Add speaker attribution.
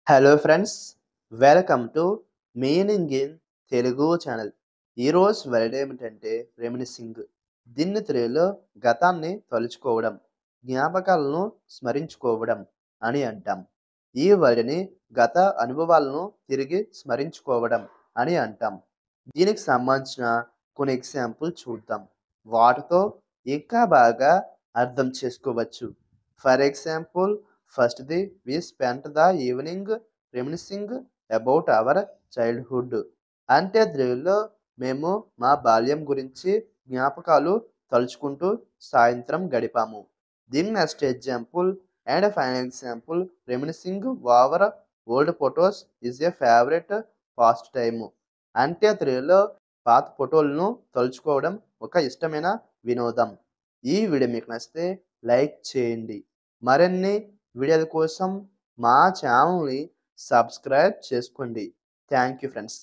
Speaker 1: Hello friends, welcome to meaning in Telugu channel. ఈరోజు word ఏమిటంటే రెమినిసింగ్. దీన్ని తెలుగులో గతాన్ని తలుచుకోవడం, జ్ఞాపకాలను స్మరించుకోవడం అని అంటాం. ఈ వర్డ్ని గత అనుభవాలను తిరిగి స్మరించుకోవడం అని అంటాం. దీనికి సంబంధించిన కొన్ని ఎగ్జాంపుల్ చూద్దాం. వాటితో ఇంకా బాగా అర్థం చేసుకోవచ్చు. ఫర్ ఎగ్జాంపుల్, ఫస్ట్‌ది we spent the evening reminiscing about our childhood. అంటే తెలుగులో మేము మా బాల్యం గురించి జ్ఞాపకాలు తలుచుకుంటూ సాయంత్రం గడిపాము. దీని next example and final example, రెమినిసింగ్ over old photos is a favourite past time. అంటే తెలుగులో పాత ఫోటోలను తలుచుకోవడం ఒక ఇష్టమైన వినోదం. ఈ వీడియో మీకు నచ్చితే లైక్ చేయండి. మరిన్ని వీడియోల కోసం మా ఛానల్ని సబ్స్క్రైబ్ చేసుకోండి. Thank you friends.